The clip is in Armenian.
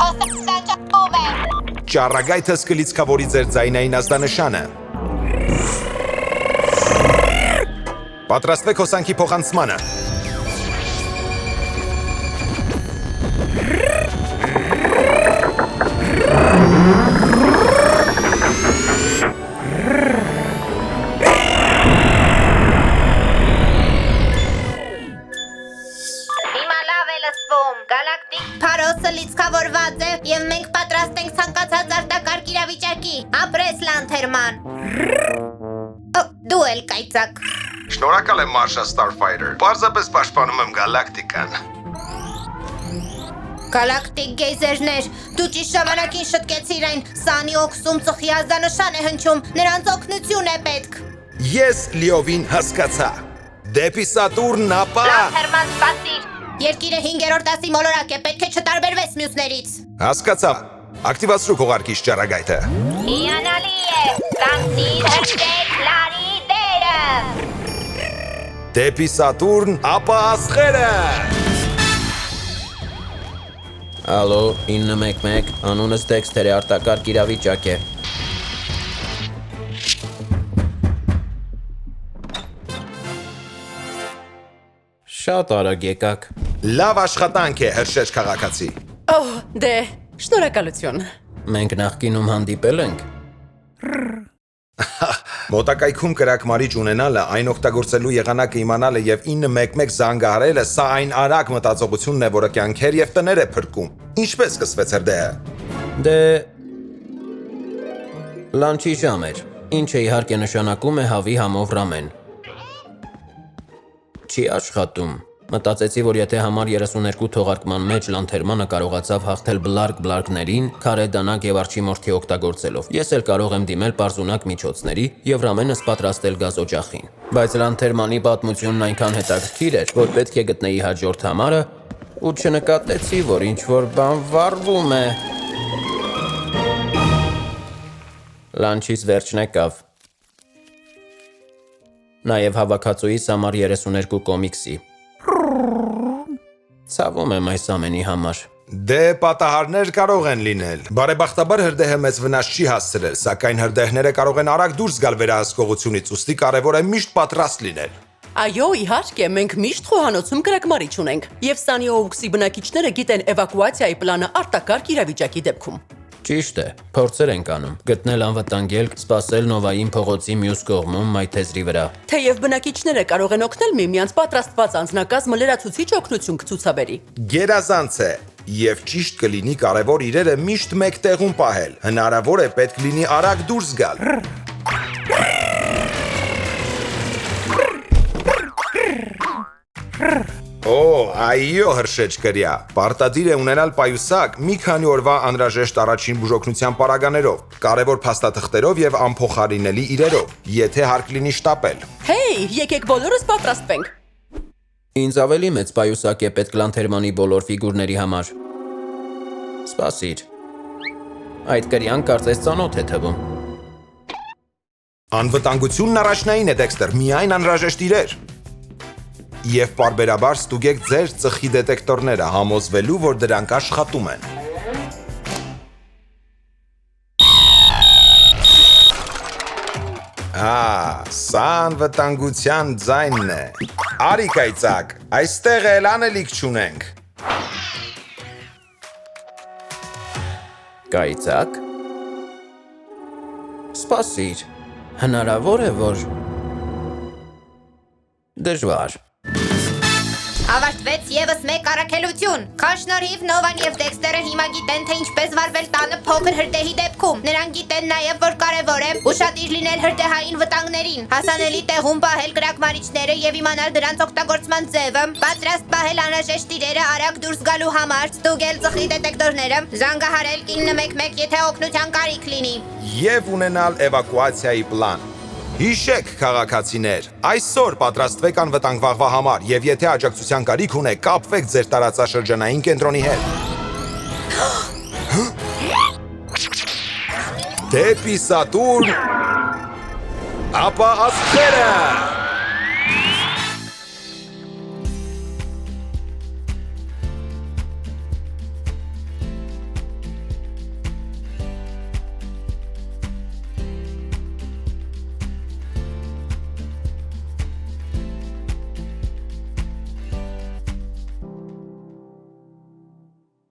Խոսացաճում եմ։ Ճառագայթը սկլիցքավորի ձեր ձայնային ազդանշանը։ Պատրաստվեք հոսանքի փոխանցմանը։ Հիմա լավ է լսվում։ Գալակտիկ Փարոսը լիցքավորված է եւ մենք պատրաստ ենք ցանկացած արտակարգ իրավիճակի։ Ապրես Լանթերման։ Դու էլ կայծակ։ Շնորհակալ եմ Marshal Starfighter։ Պարզապես պաշտպանում եմ գալակտիկան։ Գալակտիկ գեյզերներ, դու ճիշտ ժամանակին շտկեցիր այն Սանի օքսում ծխի ազդանշան է հնչում, նրանց օգնություն է պետք։ Ես լիովին հասկացա։ Դեպի Սատուրն ապա։ Լանթերման սպասիր։ Երկիրը 5-րդ դասի մոլորակ է, պետք է չտարբերվես մյուսներից։ Հասկացա։ Ակտիվացրու քողարկիչ ճառագայթը։ Հիանալի է, կանցիր հրտեք լարի դերը։ Դեպի Սատուրն ապա ասղերը։ Ալո, 911, անունս Դեքսթեր է, արտակարգ իրավիճակ է։ Շատ արագ եկաք։ Լավ աշխատանք է, հրշեջ քաղաքացի։ Դե, շնորհակալություն։ Մենք նախկինում հանդիպել ենք։ Մոտակայքում կրակ մարիչ ունենալը, այն օգտագործելու եղանակը իմանալը եւ 911 զանգահարելը, սա այն արագ մտածողությունն է, որը կյանքեր եւ տներ է փրկում։ Ինչպես սկսվեց հրդեհը։ Դե լանչի ժամ էր, ինչը իհարկե նշանակում է հավի համով ռամեն։ Չի աշխատում։ Մտածեցի, որ եթե համար 32 թողարկման մեջ Լանթերմանը կարողացավ հաղթել բլարգներին, քարե դանակ եւ արչիմորդի օգտագործելով, ես էլ կարող եմ դիմել պարզունակ միջոցների եւ ռամենս պատրաստել գազօջախին։ Բայց Լանթերմանի պատմությունն այնքան հետաքրքիր էր, որ պետք է գտնեի հաջորդ համարը ու չնկատեցի, որ ինչ-որ բան վառվում է։ Լանչից վերջն եկավ։ Նաեւ հավաքածուիս համար 32 կոմիքսի։ Ցավում եմ այս ամենի համար։ Դե պատահարներ կարող են լինել։ Բարեբախտաբար հրդեհը մեծ վնաս չի հասցրել, սակայն հրդեհները կարող են արագ դուրս գալ վերահսկողությունից, ուստի կարևոր է միշտ պատրաստ լինել։ Այո, իհարկե, մենք միշտ խոհանոցում կրակմարիչ ունենք, եւ Սանի օքսի բնակիչները գիտեն էվակուացիայի պլանը արտակարգ իրավիճակի դեպքում։ Ճիշտ է, փորձեր ենք անում, գտնել անվտանգ ելք, սպասել Նովային փողոցի մյուս կողմում մայթեզրի վրա։ Թեև բնակիչները կարող են օգնել միմյանց պատրաստված անձնակազմը լրացուցիչ օգնություն կցուցաբերի։ Գերազանց է եւ ճիշտ կլինի կարևոր իրերը միշտ մեկ տեղում պահել։ Հնարավոր է պետք լինի արագ դուրս գալ։ Այո, հրշեջ կրյա։ Պարտադիր է ունենալ պայուսակ մի քանի օրվա անհրաժեշտ առաջին բուժօգնության պարագաներով, կարևոր փաստաթղթերով եւ անփոխարինելի իրերով, եթե հարկ լինի շտապել։ Հեյ, եկեք բոլորս պատրաստվենք։ Ինձ ավելի մեծ պայուսակ է պետք Լանթերմանի բոլոր ֆիգուրների համար։ Սպասիր։ Այդ կրյան կարծես ծանոթ է թվում։ Անվտանգությունն առաջնային է, Դեքստեր, միայն անհրաժեշտ իրեր։ Եվ պարբերաբար ստուգեք ձեր ծխի դետեկտորները, համոզվելու, որ դրանք աշխատում են։ Սա անվտանգության ձայնն է։ Արի կայծակ, այստեղ էլ անելիք չունենք։ Կայծակ։ Սպասիր։ Հնարավոր է, որ դժվար։ Ավարտվեց եւս մեկ առաքելություն։ Քո շնորհիվ Նովան եւ Դեքստերը հիմա գիտեն, թե ինչպես վարվել տանը փոքր հրդեհի դեպքում։ Նրանք գիտեն նաեւ, որ կարեւոր է ուշադիր լինել հրդեհային վտանգներին, հասանելի տեղում պահել կրակմարիչները եւ իմանալ դրանց օգտագործման ձևը, պատրաստ պահել անհրաժեշտ իրերը արագ դուրս գալու համար, ստուգել ծխի դետեկտորները, զանգահարել 911, եթե օգնության կարիք լինի։ Եվ ունենալ էվակուացիայի պլան։ Հիշեք, քաղաքացիներ, այսօր պատրաստվեք անվտանգվաղվա համար եւ եթե աջակցության կարիք ունեք, կապվեք ձեր տարածաշրջանային կենտրոնի հետ։ Դեպի Սատուրն, ապա աստղերը։